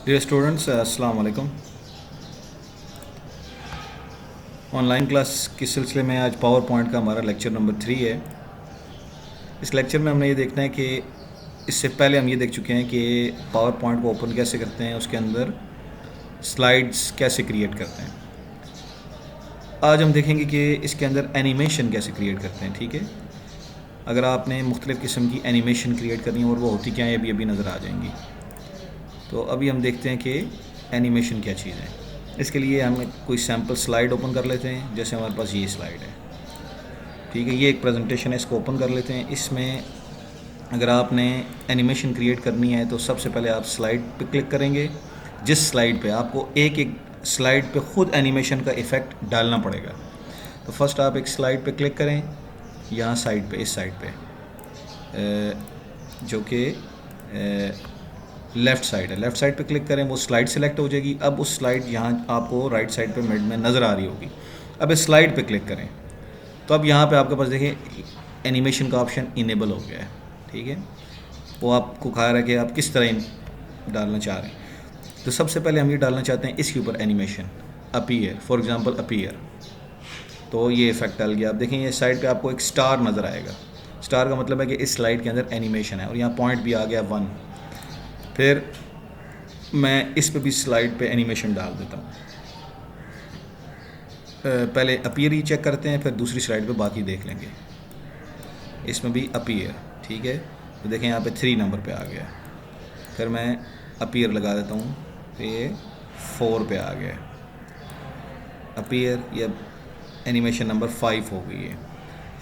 Dear students, अस्सलाम वालेकुम। Online class के सिलसिले में आज पावर पॉइंट का हमारा लेक्चर नंबर 3 है। इस लेक्चर में हमने ये देखना है कि इससे पहले हम ये देख चुके हैं कि पावर पॉइंट को ओपन कैसे करते हैं, उसके अंदर स्लाइड्स कैसे क्रिएट करते हैं। आज हम देखेंगे कि इसके अंदर एनिमेशन कैसे क्रिएट करते हैं। ठीक है, अगर आपने मुख्तलिफ़ किस्म की एनिमेशन क्रिएट करनी है और वो होती क्या है अभी नज़र आ जाएंगी। तो अभी हम देखते हैं कि एनिमेशन क्या चीज़ है। इसके लिए हम कोई सैम्पल स्लाइड ओपन कर लेते हैं। जैसे हमारे पास ये स्लाइड है, ठीक है, ये एक प्रेजेंटेशन है, इसको ओपन कर लेते हैं। इसमें अगर आपने एनिमेशन क्रिएट करनी है तो सबसे पहले आप स्लाइड पे क्लिक करेंगे। जिस स्लाइड पे आपको एक एक स्लाइड पे ख़ुद एनिमेशन का इफ़ेक्ट डालना पड़ेगा। तो फर्स्ट आप एक स्लाइड पे क्लिक करें, यहाँ साइड पे, इस साइड पे जो कि लेफ़्ट साइड है, लेफ़्ट साइड पे क्लिक करें, वो स्लाइड सेलेक्ट हो जाएगी। अब उस स्लाइड यहाँ आपको राइट साइड पे मिड में नज़र आ रही होगी। अब इस स्लाइड पे क्लिक करें तो अब यहाँ पे आपके पास देखिए एनिमेशन का ऑप्शन इनेबल हो गया है। ठीक है, वो आपको कहा रहा है कि आप किस तरह डालना चाह रहे हैं। तो सबसे पहले हम ये डालना चाहते हैं इसके ऊपर animation appear, for example appear. तो ये इफ़ेक्ट डाल गया। आप देखें ये साइड पे आपको एक स्टार नज़र आएगा। स्टार का मतलब है कि इस स्लाइड के अंदर एनिमेशन है और यहाँ पॉइंट भी आ गया 1। फिर मैं इस पे भी स्लाइड पे एनिमेशन डाल देता हूँ। पहले अपीयर ही चेक करते हैं, फिर दूसरी स्लाइड पे बाकी देख लेंगे। इसमें भी अपीयर, ठीक है, तो देखें यहाँ पे 3 नंबर पे आ गया। फिर मैं अपीयर लगा देता हूँ तो ये 4 पे आ गया। अपीयर, ये एनिमेशन नंबर 5 हो गई है।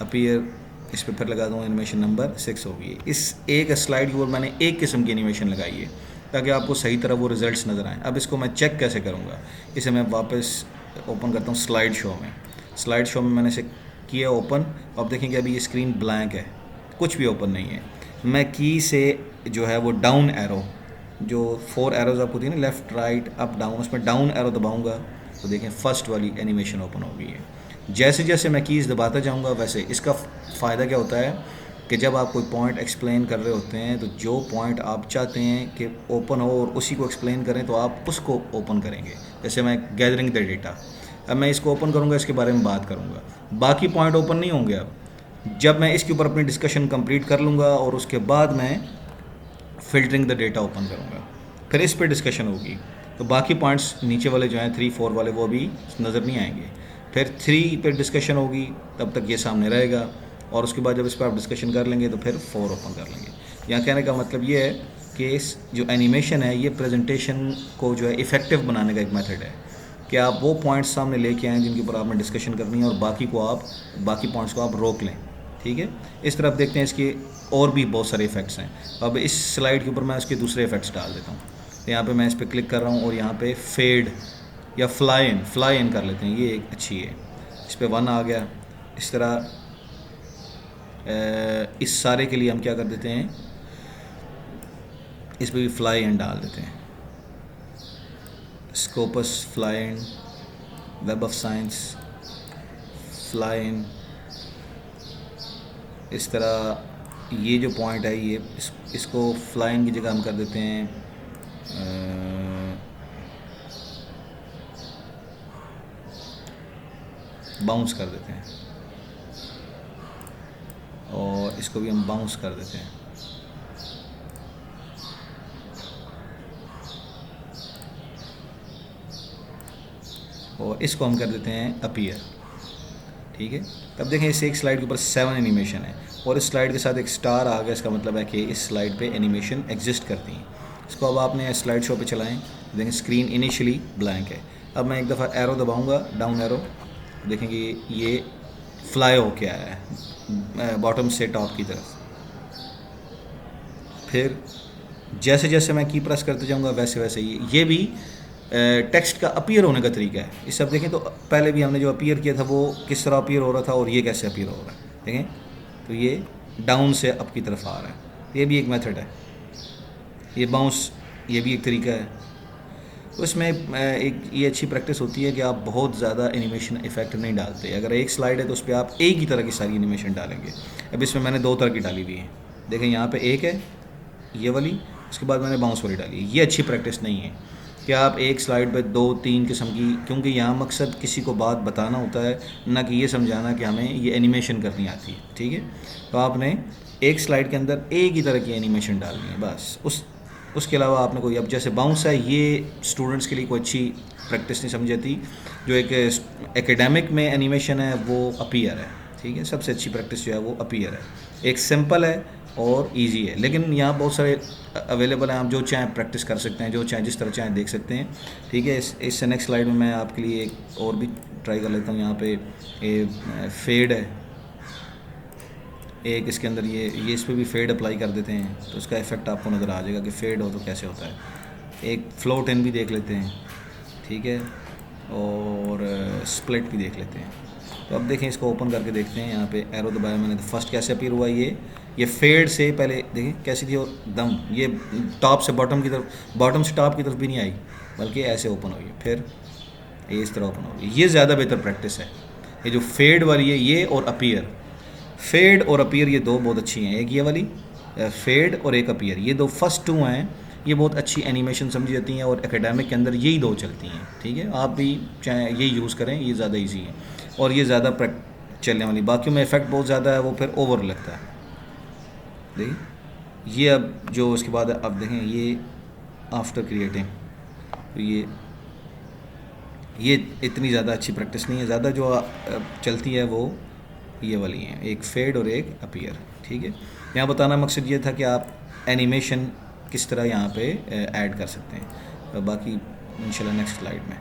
अपीयर, इस पर फिर लगा दूँ, एनिमेशन नंबर 6 हो गई है। इस एक स्लाइड के ऊपर मैंने एक किस्म की एनिमेशन लगाई है ताकि आपको सही तरह वो रिज़ल्ट्स नज़र आएँ। अब इसको मैं चेक कैसे करूँगा, इसे मैं वापस ओपन करता हूँ स्लाइड शो में। स्लाइड शो में मैंने इसे किया ओपन। अब देखेंगे अभी ये स्क्रीन ब्लैंक है, कुछ भी ओपन नहीं है। मैं की से जो है वो डाउन एरो, जो 4 एरोज़ आपको दी ना, लेफ़्ट राइट अप डाउन, उसमें डाउन एरो दबाऊँगा तो देखें फर्स्ट वाली एनिमेशन ओपन हो गई है। जैसे जैसे मैं कीज़ दबाता जाऊँगा वैसे इसका फ़ायदा क्या होता है कि जब आप कोई पॉइंट एक्सप्लेन कर रहे होते हैं तो जो पॉइंट आप चाहते हैं कि ओपन हो और उसी को एक्सप्लेन करें तो आप उसको ओपन करेंगे। जैसे मैं गैदरिंग द डेटा, अब मैं इसको ओपन करूँगा, इसके बारे में बात करूँगा, बाकी पॉइंट ओपन नहीं होंगे। अब जब मैं इसके ऊपर अपनी डिस्कशन कंप्लीट कर लूँगा और उसके बाद मैं फ़िल्टरिंग द डेटा ओपन करूँगा, फिर इस पर डिस्कशन होगी तो बाकी पॉइंट्स नीचे वाले जो हैं 3, 4 वाले वो भी नज़र नहीं आएंगे। फिर 3 पे डिस्कशन होगी, तब तक ये सामने रहेगा और उसके बाद जब इस पर आप डिस्कशन कर लेंगे तो फिर 4 ओपन कर लेंगे। यहाँ कहने का मतलब ये है कि इस जो एनिमेशन है ये प्रेजेंटेशन को जो है इफ़ेक्टिव बनाने का एक मेथड है कि आप वो पॉइंट्स सामने लेके आएँ जिनके ऊपर आपने डिस्कशन करनी है और बाकी पॉइंट्स को आप रोक लें। ठीक है, इस तरफ देखते हैं इसके और भी बहुत सारे इफ़ेक्ट्स हैं। अब इस स्लाइड के ऊपर मैं उसके दूसरे इफ़ेक्ट्स डाल देता हूँ। तो यहाँ पे मैं इस पर क्लिक कर रहा हूँ और यहाँ पे फेड या फ्लाई इन कर लेते हैं, ये एक अच्छी है। इस पर 1 आ गया। इस तरह इस सारे के लिए हम क्या कर देते हैं, इस पर भी फ्लाई इन डाल देते हैं। Scopus fly in, web of science fly in. इस तरह ये जो पॉइंट है ये इसको फ्लाई इन की जगह हम कर देते हैं बाउंस कर देते हैं और इसको भी हम बाउंस कर देते हैं। और इसको हम कर देते हैं अपीयर। ठीक है, तब देखें इस एक स्लाइड के ऊपर 7 एनिमेशन है और इस स्लाइड के साथ एक स्टार आ गया। इसका मतलब है कि इस स्लाइड पे एनिमेशन एग्जिस्ट करती हैं। इसको अब आपने स्लाइड शो पे चलाएं, देखें स्क्रीन इनिशियली ब्लैंक है। अब मैं एक दफ़ा एरो दबाऊंगा, डाउन एरो, देखेंगे ये फ्लाई हो के आया है बॉटम से टॉप की तरफ। फिर जैसे जैसे मैं की प्रेस करते जाऊँगा वैसे वैसे ये भी टेक्स्ट का अपीयर होने का तरीका है। इस सब देखें तो पहले भी हमने जो अपीयर किया था वो किस तरह अपीयर हो रहा था और ये कैसे अपीयर हो रहा है, देखें तो ये डाउन से अप की तरफ आ रहा है। ये भी एक मेथड है। ये बाउंस, ये भी एक तरीका है। तो इसमें एक ये अच्छी प्रैक्टिस होती है कि आप बहुत ज़्यादा एनिमेशन इफ़ेक्ट नहीं डालते। अगर एक स्लाइड है तो उस पर आप एक ही तरह की सारी एनिमेशन डालेंगे। अब इसमें मैंने 2 तरह की डाली हुई है, देखें यहाँ पे एक है ये वाली, उसके बाद मैंने बाउंस वाली डाली है। ये अच्छी प्रैक्टिस नहीं है। कि आप एक स्लाइड पे 2-3 किस्म की, क्योंकि यहाँ मकसद किसी को बात बताना होता है, ना कि ये समझाना कि हमें ये एनिमेशन करनी आती है, ठीक है। तो आपने एक स्लाइड के अंदर एक ही तरह की एनिमेशन डालनी है बस, उसके अलावा आपने कोई, अब जैसे बाउंस है, ये स्टूडेंट्स के लिए कोई अच्छी प्रैक्टिस नहीं समझी जाती। जो एक एकेडमिक में एनिमेशन है वो अपीयर है, ठीक है। सबसे अच्छी प्रैक्टिस जो है वो अपीयर है, एक सिंपल है और इजी है, लेकिन यहाँ बहुत सारे अवेलेबल हैं, आप जो चाहें प्रैक्टिस कर सकते हैं, जो चाहें जिस तरह चाहें देख सकते हैं, ठीक है। इससे नेक्स्ट स्लाइड में मैं आपके लिए एक और भी ट्राई कर लेता हूँ। यहाँ पे फेड है एक, इसके अंदर ये इस पर भी फेड अप्लाई कर देते हैं, तो इसका इफेक्ट आपको नज़र आ जाएगा कि फेड हो तो कैसे होता है। एक फ्लोट इन भी देख लेते हैं, ठीक है, और स्प्लिट भी देख लेते हैं। तो अब देखें, इसको ओपन करके देखते हैं। यहाँ पे एरो दबाया मैंने, तो फर्स्ट कैसे अपीयर हुआ, ये फेड से पहले देखें कैसी थी, और दम ये टॉप से बॉटम की तरफ, बॉटम से टॉप की तरफ भी नहीं आई, बल्कि ऐसे ओपन हुई, फिर ये इस तरह ओपन होगी। ये ज़्यादा बेहतर प्रैक्टिस है, ये जो फेड वाली है ये, और अपीयर। फेड और अपीयर ये दो बहुत अच्छी हैं, एक ये वाली फेड और एक अपीयर, ये दो फर्स्ट टू हैं, ये बहुत अच्छी एनिमेशन समझी जाती हैं, और एकेडमिक के अंदर यही दो चलती हैं, ठीक है। आप भी चाहे यही यूज़ करें, ये ज़्यादा इजी है और ये ज़्यादा चलने वाली। बाकियों में इफ़ेक्ट बहुत ज़्यादा है, वो फिर ओवर लगता है। देखिए ये, अब जो उसके बाद अब देखें, ये आफ्टर क्रिएटिंग, तो ये इतनी ज़्यादा अच्छी प्रैक्टिस नहीं है, ज़्यादा जो चलती है वो ये वाली हैं, एक फेड और एक अपीयर, ठीक है। यहाँ बताना मकसद ये था कि आप एनिमेशन किस तरह यहाँ पे ऐड कर सकते हैं। बाकी इंशाल्लाह नेक्स्ट स्लाइड में।